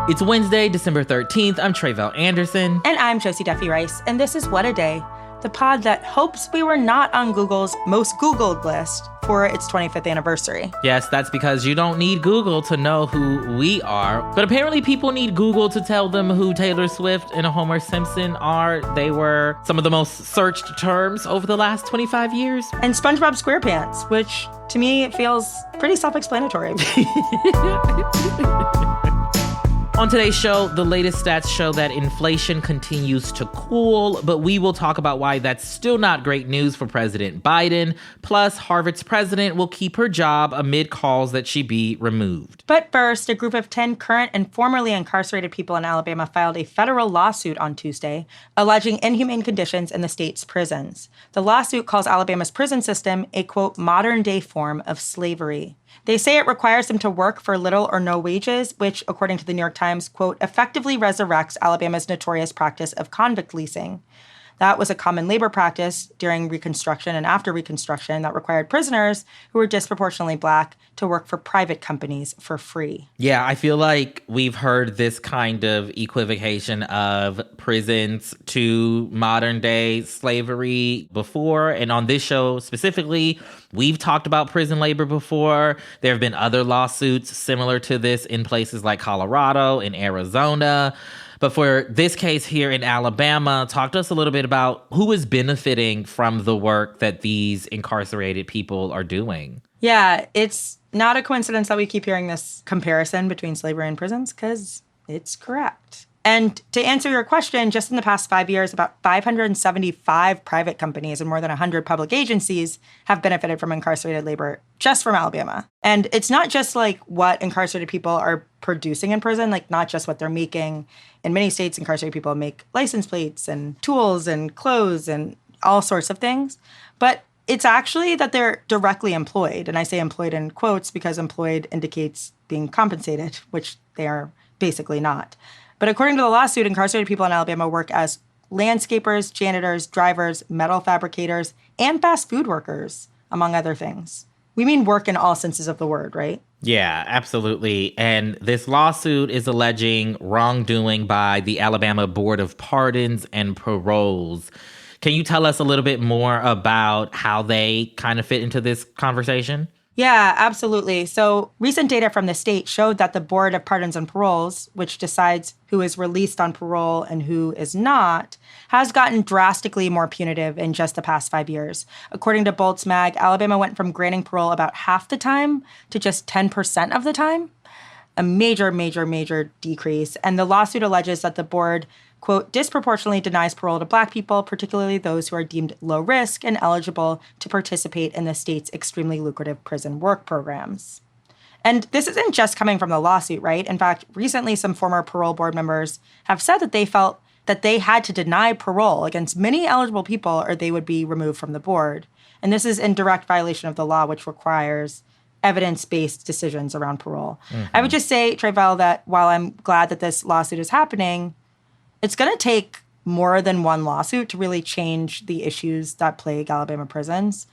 It's Wednesday, December 13th. I'm Tre'vell Anderson. And I'm Josie Duffy Rice. And this is What a Day, the pod that hopes we were not on Google's most Googled list for its 25th anniversary. Yes, that's because you don't need Google to know who we are. But apparently people need Google to tell them who Taylor Swift and Homer Simpson are. They were some of the most searched terms over the last 25 years. And SpongeBob SquarePants, which to me it feels pretty self-explanatory. On today's show, the latest stats show that inflation continues to cool, but we will talk about why that's still not great news for President Biden. Plus, Harvard's president will keep her job amid calls that she be removed. But first, a group of 10 current and formerly incarcerated people in Alabama filed a federal lawsuit on Tuesday, alleging inhumane conditions in the state's prisons. The lawsuit calls Alabama's prison system a, quote, modern-day form of slavery. They say it requires them to work for little or no wages, which, according to the New York Times, quote, effectively resurrects Alabama's notorious practice of convict leasing. That was a common labor practice during Reconstruction and after Reconstruction that required prisoners who were disproportionately Black to work for private companies for free. Yeah, I feel like we've heard this kind of equivocation of prisons to modern day slavery before. And on this show specifically, we've talked about prison labor before. There have been other lawsuits similar to this in places like Colorado and Arizona. But for this case here in Alabama, talk to us a little bit about who is benefiting from the work that these incarcerated people are doing. Yeah, it's not a coincidence that we keep hearing this comparison between slavery and prisons, because it's correct. And to answer your question, just in the past 5 years, about 575 private companies and more than 100 public agencies have benefited from incarcerated labor just from Alabama. And it's not just like what incarcerated people are producing in prison, like not just what they're making. In many states, incarcerated people make license plates and tools and clothes and all sorts of things. But it's actually that they're directly employed. And I say employed in quotes because employed indicates being compensated, which they are basically not. But according to the lawsuit, incarcerated people in Alabama work as landscapers, janitors, drivers, metal fabricators, and fast food workers, among other things. We mean work in all senses of the word, right? Yeah, absolutely. And this lawsuit is alleging wrongdoing by the Alabama Board of Pardons and Paroles. Can you tell us a little bit more about how they kind of fit into this conversation? Yeah, absolutely. So recent data from the state showed that the Board of Pardons and Paroles, which decides who is released on parole and who is not, has gotten drastically more punitive in just the past 5 years. According to Bolt's Mag, Alabama went from granting parole about half the time to just 10% of the time. A major, major, major decrease. And the lawsuit alleges that the board, quote, disproportionately denies parole to Black people, particularly those who are deemed low risk and eligible to participate in the state's extremely lucrative prison work programs. And this isn't just coming from the lawsuit, right? In fact, recently some former parole board members have said that they felt that they had to deny parole against many eligible people or they would be removed from the board. And this is in direct violation of the law, which requires evidence-based decisions around parole. Mm-hmm. I would just say, Tre'vell, that while I'm glad that this lawsuit is happening, it's going to take more than one lawsuit to really change the issues that plague Alabama prisons.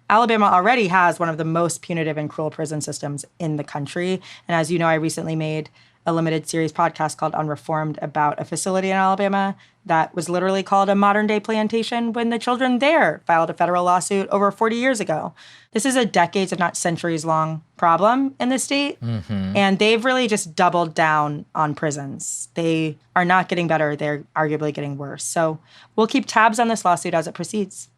Alabama already has one of the most punitive and cruel prison systems in the country. And as you know, I recently made a limited series podcast called Unreformed about a facility in Alabama that was literally called a modern-day plantation when the children there filed a federal lawsuit over 40 years ago. This is a decades, if not centuries-long problem in the state, and they've really just doubled down on prisons. They are not getting better. They're arguably getting worse. So we'll keep tabs on this lawsuit as it proceeds.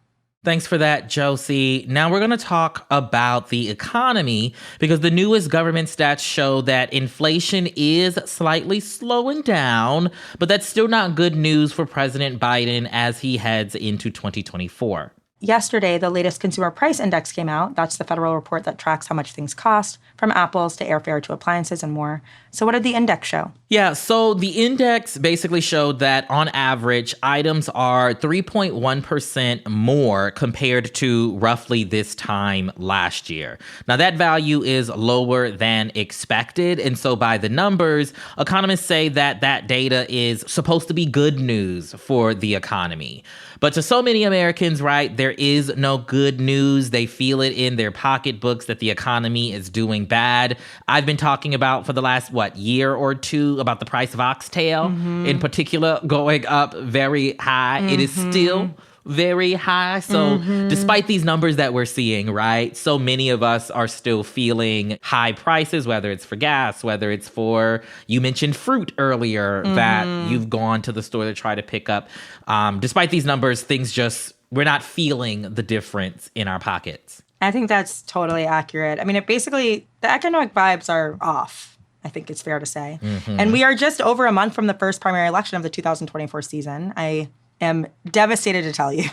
Thanks for that, Josie. Now we're going to talk about the economy because the newest government stats show that inflation is slightly slowing down, but that's still not good news for President Biden as he heads into 2024. Yesterday, the latest consumer price index came out. That's the federal report that tracks how much things cost, from apples to airfare to appliances and more. So what did the index show? Yeah, so the index basically showed that on average, items are 3.1% more compared to roughly this time last year. Now, that value is lower than expected. And so by the numbers, economists say that that data is supposed to be good news for the economy. But to so many Americans, right, there there is no good news. They feel it in their pocketbooks that the economy is doing bad. I've been talking about for the last, year or two about the price of oxtail in particular going up very high. It is still very high. So despite these numbers that we're seeing, right, so many of us are still feeling high prices, whether it's for gas, whether it's for, you mentioned fruit earlier that you've gone to the store to try to pick up. Despite these numbers, we're not feeling the difference in our pockets. I think that's totally accurate. I mean, the economic vibes are off, I think it's fair to say. And we are just over a month from the first primary election of the 2024 season. I am devastated to tell you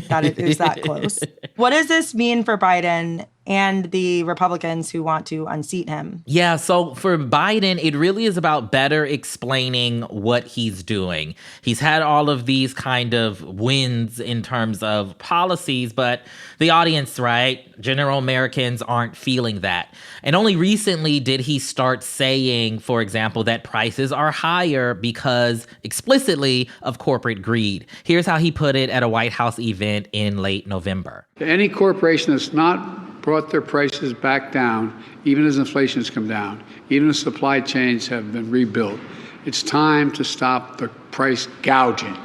that it is that close. What does this mean for Biden and the Republicans who want to unseat him? Yeah, so for Biden, it really is about better explaining what he's doing. He's had all of these kind of wins in terms of policies, but the audience, right, general Americans aren't feeling that. And only recently did he start saying, for example, that prices are higher because explicitly of corporate greed. Here's how he put it at a White House event in late November. Any corporation that's not brought their prices back down, even as inflation has come down, even as supply chains have been rebuilt, it's time to stop the price gouging.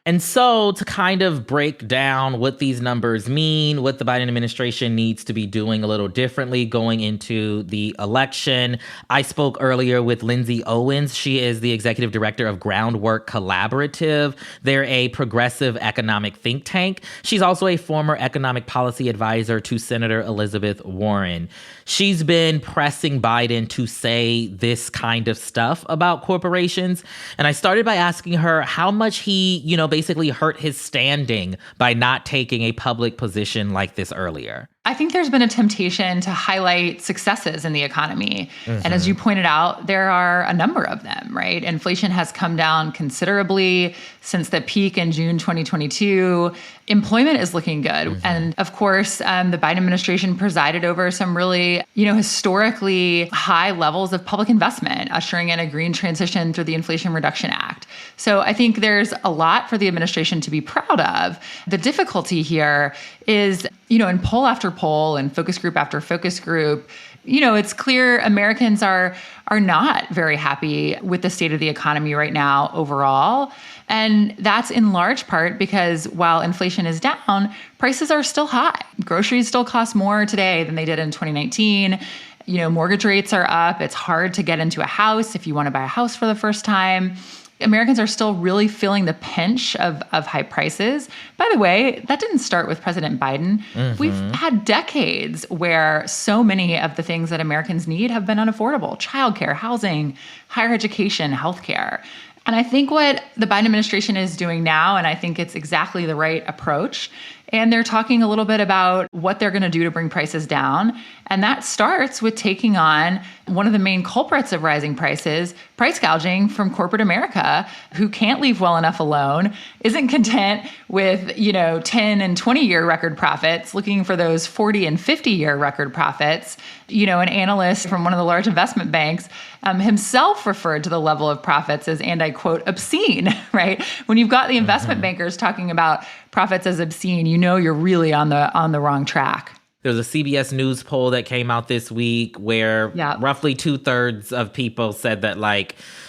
And so to kind of break down what these numbers mean, what the Biden administration needs to be doing a little differently going into the election, I spoke earlier with Lindsay Owens. She is the executive director of Groundwork Collaborative. They're a progressive economic think tank. She's also a former economic policy advisor to Senator Elizabeth Warren. She's been pressing Biden to say this kind of stuff about corporations. And I started by asking her how much he, basically hurt his standing by not taking a public position like this earlier. I think there's been a temptation to highlight successes in the economy. And as you pointed out, there are a number of them, right? Inflation has come down considerably since the peak in June 2022. Employment is looking good. And of course, the Biden administration presided over some really, historically high levels of public investment, ushering in a green transition through the Inflation Reduction Act. So I think there's a lot for the administration to be proud of. The difficulty here is, in poll after poll and focus group after focus group, it's clear Americans are not very happy with the state of the economy right now overall. And that's in large part because while inflation is down, prices are still high. Groceries still cost more today than they did in 2019. Mortgage rates are up. It's hard to get into a house if you want to buy a house for the first time. Americans are still really feeling the pinch of high prices. By the way, that didn't start with President Biden. We've had decades where so many of the things that Americans need have been unaffordable: childcare, housing, higher education, healthcare. And I think what the Biden administration is doing now, and I think it's exactly the right approach, and they're talking a little bit about what they're going to do to bring prices down. And that starts with taking on one of the main culprits of rising prices, price gouging from corporate America, who can't leave well enough alone, isn't content with, 10 and 20-year record profits, looking for those 40 and 50-year record profits. An analyst from one of the large investment banks himself referred to the level of profits as, and I quote, obscene, right? When you've got the investment bankers talking about profits as obscene, you're really on the wrong track. There was a CBS News poll that came out this week where roughly 2/3 of people said that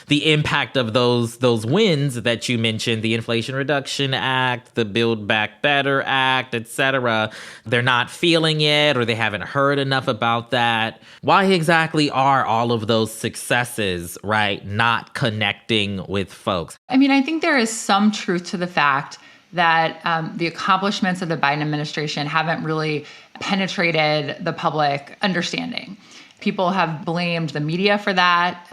the impact of those wins that you mentioned, the Inflation Reduction Act, the Build Back Better Act, et cetera, they're not feeling it or they haven't heard enough about that. Why exactly are all of those successes, right, not connecting with folks? I mean, I think there is some truth to the fact that the accomplishments of the Biden administration haven't really penetrated the public understanding. People have blamed the media for that.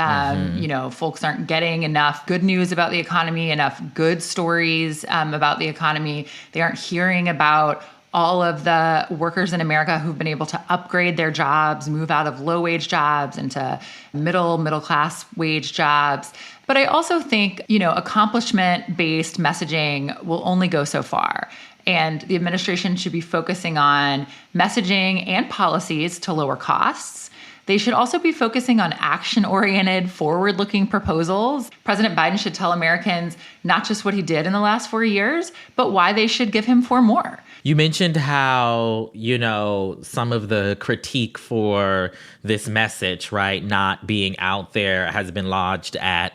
Folks aren't getting enough good news about the economy, enough good stories about the economy. They aren't hearing about all of the workers in America who've been able to upgrade their jobs, move out of low-wage jobs into middle-class wage jobs. But I also think, accomplishment-based messaging will only go so far. And the administration should be focusing on messaging and policies to lower costs. They should also be focusing on action-oriented, forward-looking proposals. President Biden should tell Americans not just what he did in the last 4 years, but why they should give him 4 more. You mentioned how, some of the critique for this message, right, not being out there has been lodged at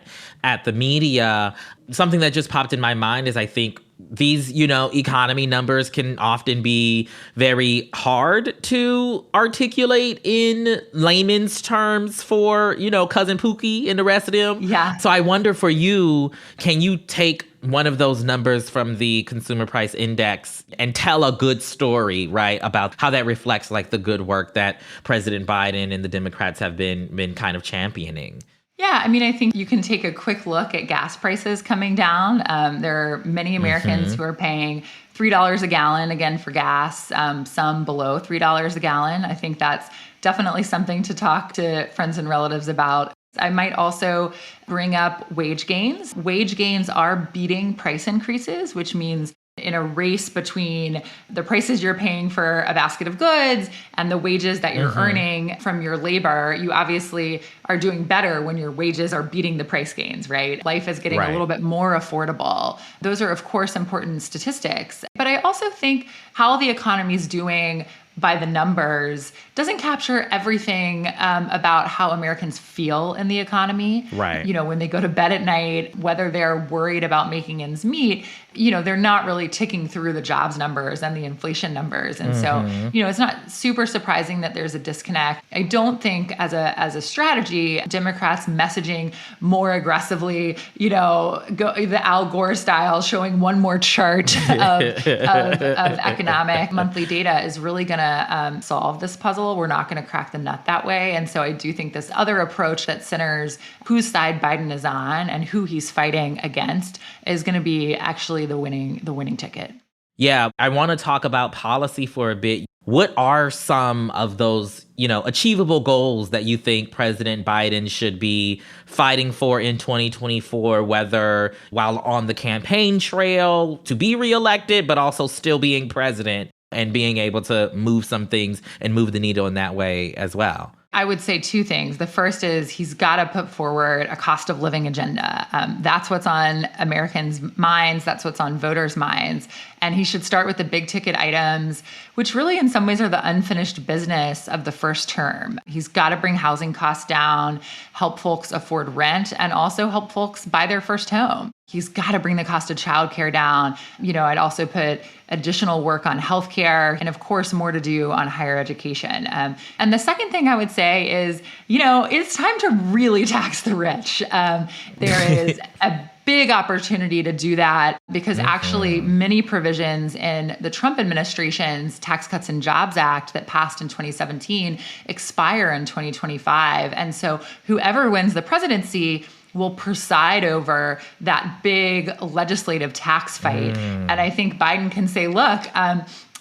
the media. Something that just popped in my mind is I think these, economy numbers can often be very hard to articulate in layman's terms for, Cousin Pookie and the rest of them. Yeah. So I wonder for you, can you take one of those numbers from the Consumer Price Index and tell a good story, right, about how that reflects like the good work that President Biden and the Democrats have been kind of championing? Yeah, I think you can take a quick look at gas prices coming down. There are many Americans who are paying $3 a gallon, again, for gas, some below $3 a gallon. I think that's definitely something to talk to friends and relatives about. I might also bring up wage gains. Wage gains are beating price increases, which means in a race between the prices you're paying for a basket of goods and the wages that you're earning from your labor, you obviously are doing better when your wages are beating the price gains, right? Life is getting a little bit more affordable. Those are, of course, important statistics. But I also think how the economy is doing by the numbers doesn't capture everything about how Americans feel in the economy. Right. When they go to bed at night, whether they're worried about making ends meet, they're not really ticking through the jobs numbers and the inflation numbers. And so, it's not super surprising that there's a disconnect. I don't think as a strategy, Democrats messaging more aggressively, go the Al Gore style, showing one more chart of economic monthly data is really going to solve this puzzle. We're not going to crack the nut that way. And so I do think this other approach that centers whose side Biden is on and who he's fighting against is going to be actually the winning ticket. Yeah, I want to talk about policy for a bit. What are some of those, achievable goals that you think President Biden should be fighting for in 2024, whether while on the campaign trail to be reelected, but also still being president and being able to move some things and move the needle in that way as well? I would say two things. The first is he's got to put forward a cost of living agenda. That's what's on Americans' minds. That's what's on voters' minds. And he should start with the big ticket items, which really in some ways are the unfinished business of the first term. He's got to bring housing costs down, help folks afford rent, and also help folks buy their first home. He's got to bring the cost of childcare down. I'd also put additional work on healthcare and, of course, more to do on higher education. And the second thing I would say is, it's time to really tax the rich. There is a big opportunity to do that because actually many provisions in the Trump administration's Tax Cuts and Jobs Act that passed in 2017 expire in 2025. And so whoever wins the presidency will preside over that big legislative tax fight. And I think Biden can say, look,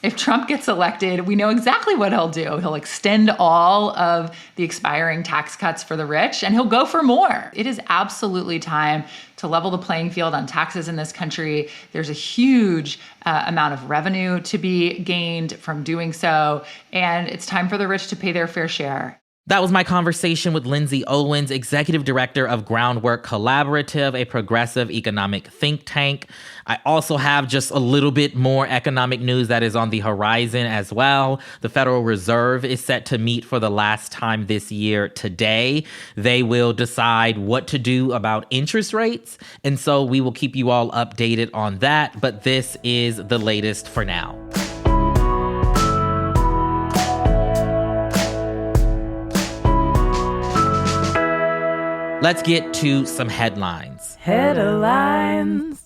if Trump gets elected, we know exactly what he'll do. He'll extend all of the expiring tax cuts for the rich, and he'll go for more. It is absolutely time to level the playing field on taxes in this country. There's a huge amount of revenue to be gained from doing so, and it's time for the rich to pay their fair share. That was my conversation with Lindsay Owens, Executive Director of Groundwork Collaborative, a progressive economic think tank. I also have just a little bit more economic news that is on the horizon as well. The Federal Reserve is set to meet for the last time this year today. They will decide what to do about interest rates. And so we will keep you all updated on that. But this is the latest for now. Let's get to some headlines. Headlines.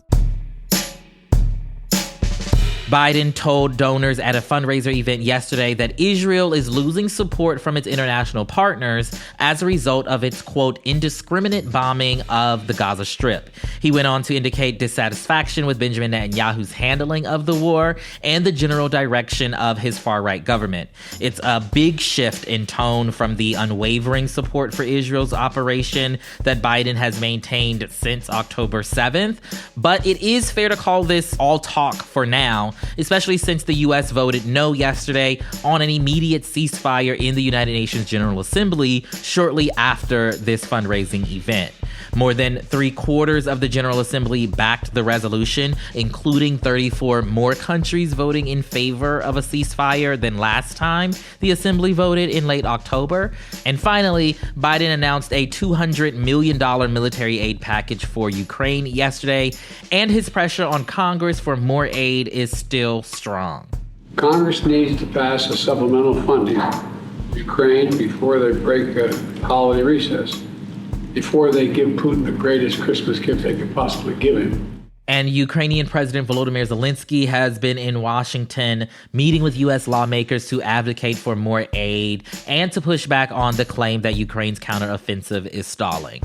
Biden told donors at a fundraiser event yesterday that Israel is losing support from its international partners as a result of its, quote, indiscriminate bombing of the Gaza Strip. He went on to indicate dissatisfaction with Benjamin Netanyahu's handling of the war and the general direction of his far-right government. It's a big shift in tone from the unwavering support for Israel's operation that Biden has maintained since October 7th, but it is fair to call this all talk for now, especially since the U.S. voted no yesterday on an immediate ceasefire in the United Nations General Assembly shortly after this fundraising event. More than 3/4 of the General Assembly backed the resolution, including 34 more countries voting in favor of a ceasefire than last time the Assembly voted in late October. And finally, Biden announced a $200 million military aid package for Ukraine yesterday, and his pressure on Congress for more aid is still strong. Congress needs to pass a supplemental funding to Ukraine before they break a holiday recess, before they give Putin the greatest Christmas gift they could possibly give him. And Ukrainian President Volodymyr Zelensky has been in Washington meeting with U.S. lawmakers to advocate for more aid and to push back on the claim that Ukraine's counteroffensive is stalling.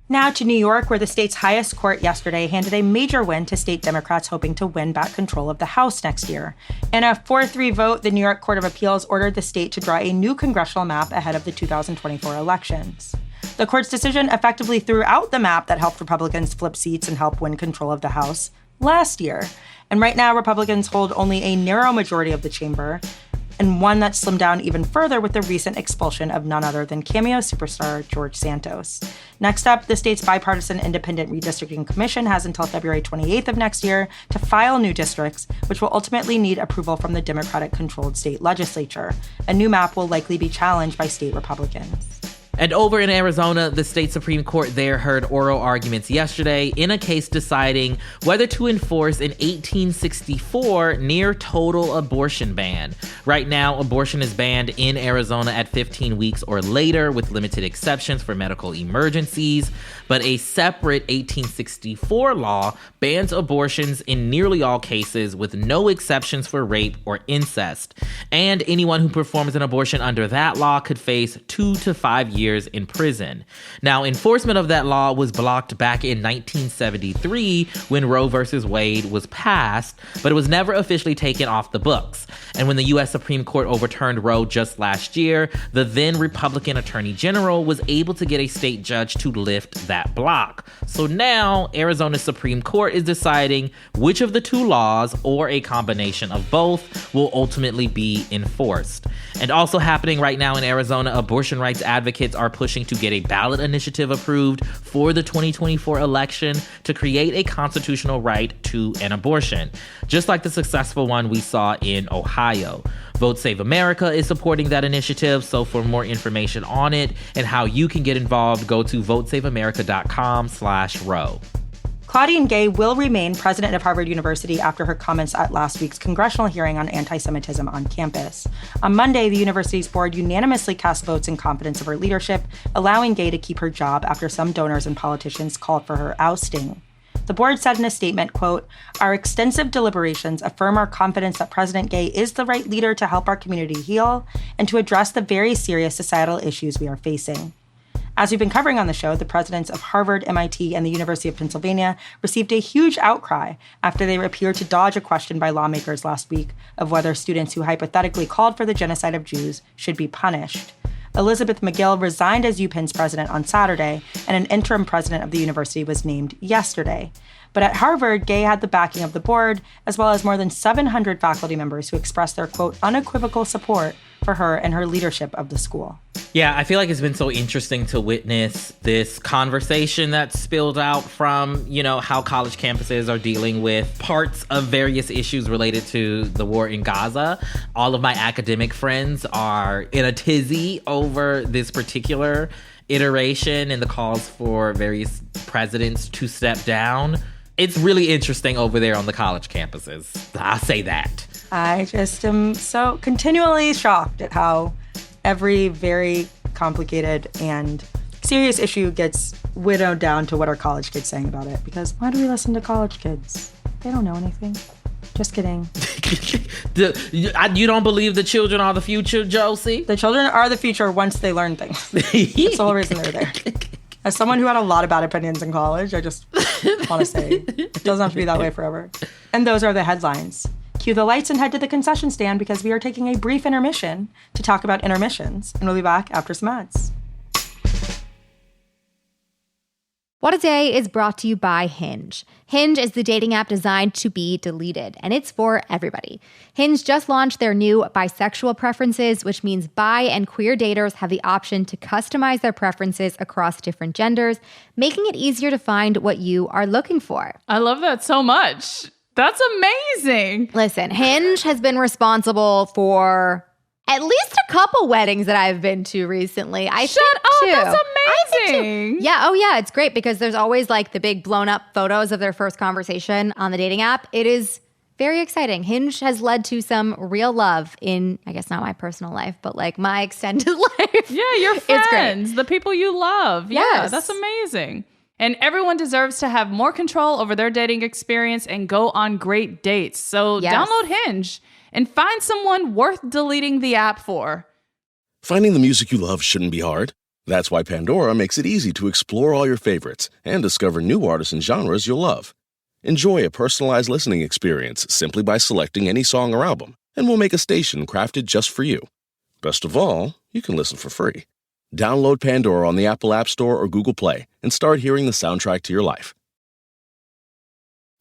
Now to New York, where the state's highest court yesterday handed a major win to state Democrats hoping to win back control of the House next year. In a 4-3 vote, the New York Court of Appeals ordered the state to draw a new congressional map ahead of the 2024 elections. The court's decision effectively threw out the map that helped Republicans flip seats and help win control of the House last year. And right now, Republicans hold only a narrow majority of the chamber, and one that slimmed down even further with the recent expulsion of none other than Cameo superstar George Santos. Next up, the state's bipartisan independent redistricting commission has until February 28th of next year to file new districts, which will ultimately need approval from the Democratic-controlled state legislature. A new map will likely be challenged by state Republicans. And over in Arizona, the state Supreme Court there heard oral arguments yesterday in a case deciding whether to enforce an 1864 near total abortion ban. Right now, abortion is banned in Arizona at 15 weeks or later with limited exceptions for medical emergencies. But a separate 1864 law bans abortions in nearly all cases with no exceptions for rape or incest. And anyone who performs an abortion under that law could face 2 to 5 years in prison. Now, enforcement of that law was blocked back in 1973 when Roe versus Wade was passed, but it was never officially taken off the books. And when the U.S. Supreme Court overturned Roe just last year, the then Republican Attorney General was able to get a state judge to lift that block. So now, Arizona's Supreme Court is deciding which of the two laws, or a combination of both, will ultimately be enforced. And also happening right now in Arizona, abortion rights advocates are pushing to get a ballot initiative approved for the 2024 election to create a constitutional right to an abortion, just like the successful one we saw in Ohio. Vote Save America is supporting that initiative, so for more information on it and how you can get involved, go to votesaveamerica.com/Roe. Claudine Gay will remain president of Harvard University after her comments at last week's congressional hearing on anti-Semitism on campus. On Monday, the university's board unanimously cast votes in confidence of her leadership, allowing Gay to keep her job after some donors and politicians called for her ousting. The board said in a statement, quote, "Our extensive deliberations affirm our confidence that President Gay is the right leader to help our community heal and to address the very serious societal issues we are facing." As we've been covering on the show, the presidents of Harvard, MIT, and the University of Pennsylvania received a huge outcry after they appeared to dodge a question by lawmakers last week of whether students who hypothetically called for the genocide of Jews should be punished. Elizabeth McGill resigned as UPenn's president on Saturday, and an interim president of the university was named yesterday. But at Harvard, Gay had the backing of the board, as well as more than 700 faculty members who expressed their, quote, unequivocal support for her and her leadership of the school. Yeah, I feel like it's been so interesting to witness this conversation that spilled out from, how college campuses are dealing with parts of various issues related to the war in Gaza. All of my academic friends are in a tizzy over this particular iteration and the calls for various presidents to step down. It's really interesting over there on the college campuses. I'll say that. I just am so continually shocked at how every very complicated and serious issue gets widowed down to what are college kids saying about it. Because why do we listen to college kids? They don't know anything. Just kidding. You don't believe the children are the future, Josie? The children are the future once they learn things. That's the whole reason they're there. As someone who had a lot of bad opinions in college, I just want to say it doesn't have to be that way forever. And those are the headlines. Cue the lights and head to the concession stand because we are taking a brief intermission to talk about intermissions. And we'll be back after some ads. What a Day is brought to you by Hinge. Hinge is the dating app designed to be deleted, and it's for everybody. Hinge just launched their new bisexual preferences, which means bi and queer daters have the option to customize their preferences across different genders, making it easier to find what you are looking for. I love that so much. That's amazing. Listen, Hinge has been responsible for at least a couple weddings that I've been to recently. Shut up, that's amazing. Yeah, oh yeah, it's great because there's always like the big blown up photos of their first conversation on the dating app. It is very exciting. Hinge has led to some real love in, I guess not my personal life, but like my extended life. Yeah, your friends, the people you love. Yeah, Yes. that's amazing. And everyone deserves to have more control over their dating experience and go on great dates. So download Hinge and find someone worth deleting the app for. Finding the music you love shouldn't be hard. That's why Pandora makes it easy to explore all your favorites and discover new artists and genres you'll love. Enjoy a personalized listening experience simply by selecting any song or album, and we'll make a station crafted just for you. Best of all, you can listen for free. Download Pandora on the Apple App Store or Google Play and start hearing the soundtrack to your life.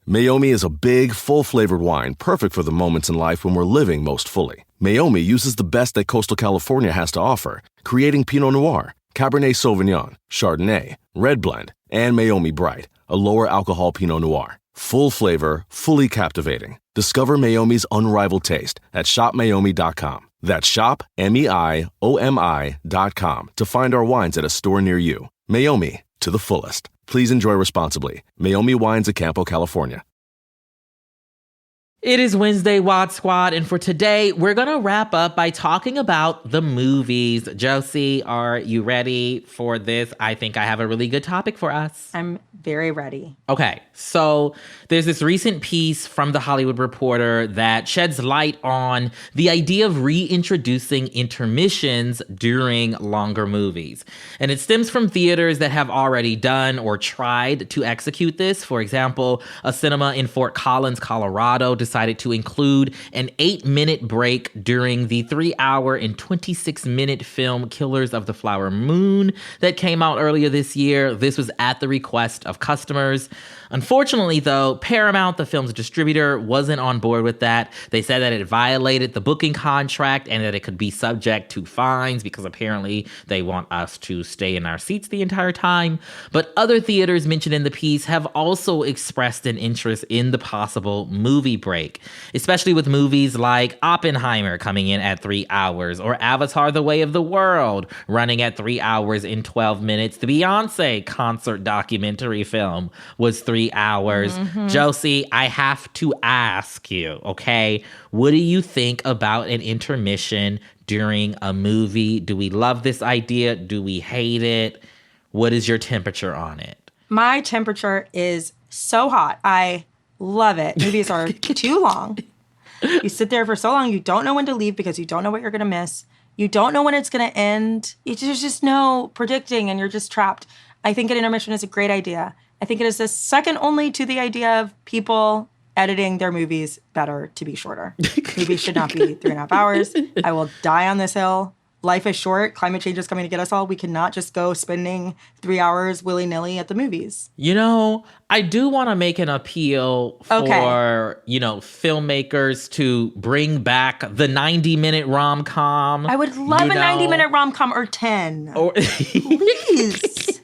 Meiomi is a big, full-flavored wine perfect for the moments in life when we're living most fully. Meiomi uses the best that coastal California has to offer, creating Pinot Noir, Cabernet Sauvignon, Chardonnay, Red Blend, and Meiomi Bright, a lower alcohol Pinot Noir. Full flavor, fully captivating. Discover Meiomi's unrivaled taste at shopmeiomi.com. That's shop, MEIOMI.com to find our wines at a store near you. Meiomi, to the fullest. Please enjoy responsibly. Meiomi Wines of Campo, California. It is Wednesday, Wad Squad, and for today, we're going to wrap up by talking about the movies. Josie, are you ready for this? I think I have a really good topic for us. I'm very ready. Okay, so there's this recent piece from The Hollywood Reporter that sheds light on the idea of reintroducing intermissions during longer movies. And it stems from theaters that have already done or tried to execute this. For example, a cinema in Fort Collins, Colorado, decided to include an 8-minute break during the 3-hour and 26-minute film Killers of the Flower Moon that came out earlier this year. This was at the request of customers. Unfortunately, though, Paramount, the film's distributor, wasn't on board with that. They said that it violated the booking contract and that it could be subject to fines because apparently they want us to stay in our seats the entire time. But other theaters mentioned in the piece have also expressed an interest in the possible movie break, especially with movies like Oppenheimer coming in at 3 hours or Avatar: The Way of the World running at 3 hours and 12 minutes. The Beyonce concert documentary film was 3 hours. Josie, I have to ask you, okay, what do you think about an intermission during a movie? Do we love this idea? Do we hate it? What is your temperature on it? My temperature is so hot. I love it. Movies are too long. You sit there for so long, you don't know when to leave because you don't know what you're going to miss. You don't know when it's going to end. There's just no predicting and you're just trapped. I think an intermission is a great idea. I think it is a second only to the idea of people editing their movies better to be shorter. Movies should not be 3.5 hours. I will die on this hill. Life is short. Climate change is coming to get us all. We cannot just go spending 3 hours willy-nilly at the movies. You know, I do want to make an appeal for, filmmakers to bring back the 90-minute rom-com. I would love a 90-minute rom-com or 10. Please.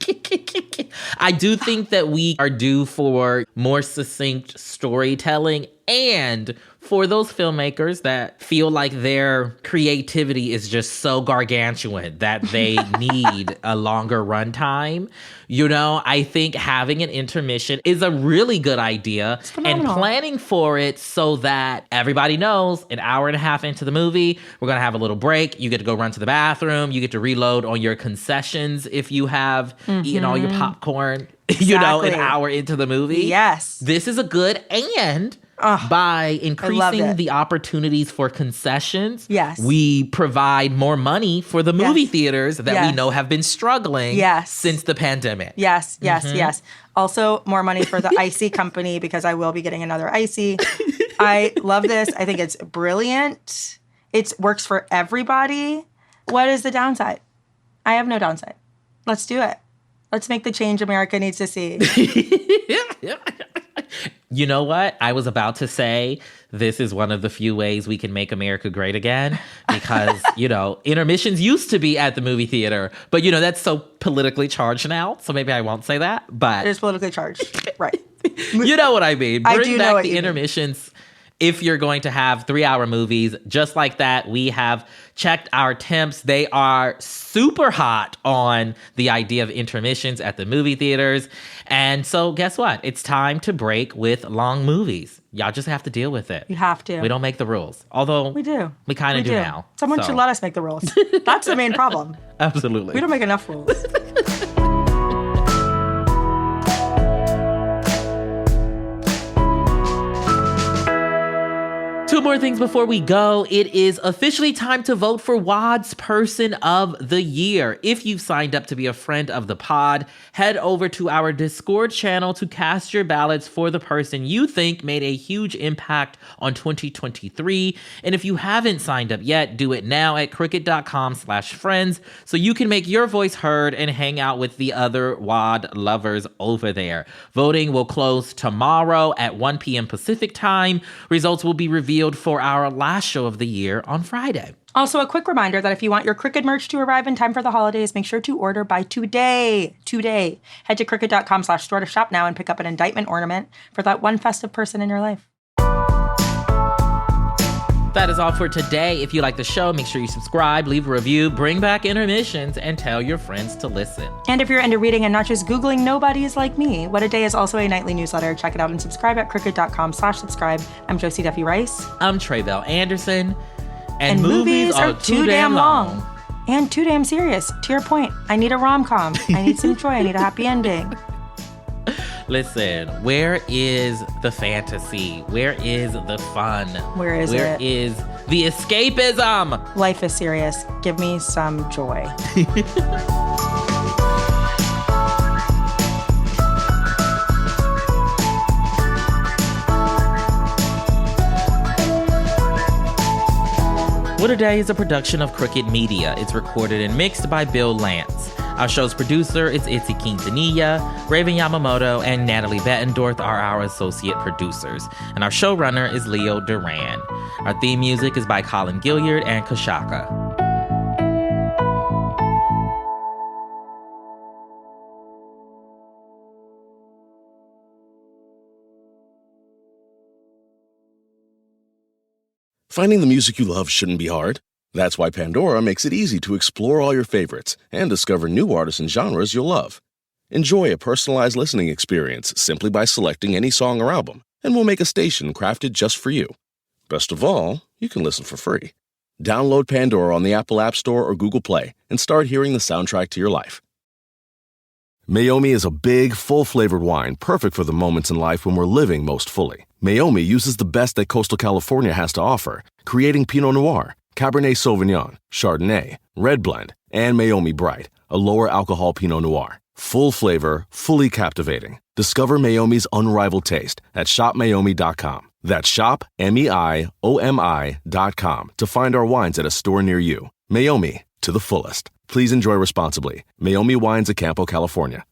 I do think that we are due for more succinct storytelling, and for those filmmakers that feel like their creativity is just so gargantuan that they need a longer runtime, I think having an intermission is a really good idea, and planning for it so that everybody knows an hour and a half into the movie, we're going to have a little break. You get to go run to the bathroom. You get to reload on your concessions if you have eaten all your popcorn, an hour into the movie. Yes. This is a good, and by increasing the opportunities for concessions, we provide more money for the movie theaters that we know have been struggling since the pandemic. Yes. Also, more money for the Icy company because I will be getting another Icy. I love this. I think it's brilliant. It works for everybody. What is the downside? I have no downside. Let's do it. Let's make the change America needs to see. You know what? I was about to say this is one of the few ways we can make America great again because, intermissions used to be at the movie theater. But, that's so politically charged now. So maybe I won't say that. But it is politically charged. Right. You know what I mean. I do Bring know back what the you mean. intermissions. If you're going to have 3-hour movies just like that, we have checked our temps. They are super hot on the idea of intermissions at the movie theaters. And so guess what? It's time to break with long movies. Y'all just have to deal with it. You have to. We don't make the rules. Although We do. We kind of do now. Someone should let us make the rules. That's the main problem. Absolutely. We don't make enough rules. Two more things before we go. It is officially time to vote for WAD's Person of the Year. If you've signed up to be a friend of the pod, head over to our Discord channel to cast your ballots for the person you think made a huge impact on 2023. And if you haven't signed up yet, do it now at crooked.com/friends so you can make your voice heard and hang out with the other WAD lovers over there. Voting will close tomorrow at 1 p.m. Pacific time. Results will be revealed for our last show of the year on Friday. Also, a quick reminder that if you want your Crooked merch to arrive in time for the holidays, make sure to order by today. Head to crooked.com/store to shop now and pick up an indictment ornament for that one festive person in your life. That is all for today. If you like the show, make sure you subscribe, leave a review, bring back intermissions, and tell your friends to listen. And if you're into reading and not just Googling Nobodies Like Me, What a Day is also a nightly newsletter. Check it out and subscribe at crooked.com/subscribe. I'm Josie Duffy Rice. I'm Trey Bell Anderson. And movies are too damn long. And too damn serious. To your point, I need a rom-com. I need some joy. I need a happy ending. Listen, where is the fantasy? Where is the fun? Where is Where is the escapism? Life is serious. Give me some joy. What a Day is a production of Crooked Media. It's recorded and mixed by Bill Lance. Our show's producer is Itzy Quintanilla. Raven Yamamoto and Natalie Bettendorf are our associate producers. And our showrunner is Leo Duran. Our theme music is by Colin Gilliard and Kashaka. Finding the music you love shouldn't be hard. That's why Pandora makes it easy to explore all your favorites and discover new artists and genres you'll love. Enjoy a personalized listening experience simply by selecting any song or album, and we'll make a station crafted just for you. Best of all, you can listen for free. Download Pandora on the Apple App Store or Google Play and start hearing the soundtrack to your life. Meiomi is a big, full-flavored wine perfect for the moments in life when we're living most fully. Meiomi uses the best that coastal California has to offer, creating Pinot Noir, Cabernet Sauvignon, Chardonnay, Red Blend, and Meiomi Bright, a lower alcohol Pinot Noir. Full flavor, fully captivating. Discover Meiomi's unrivaled taste at shopmeiomi.com. That's shop, MEIOMI.com to find our wines at a store near you. Meiomi, to the fullest. Please enjoy responsibly. Meiomi Wines of Campo, California.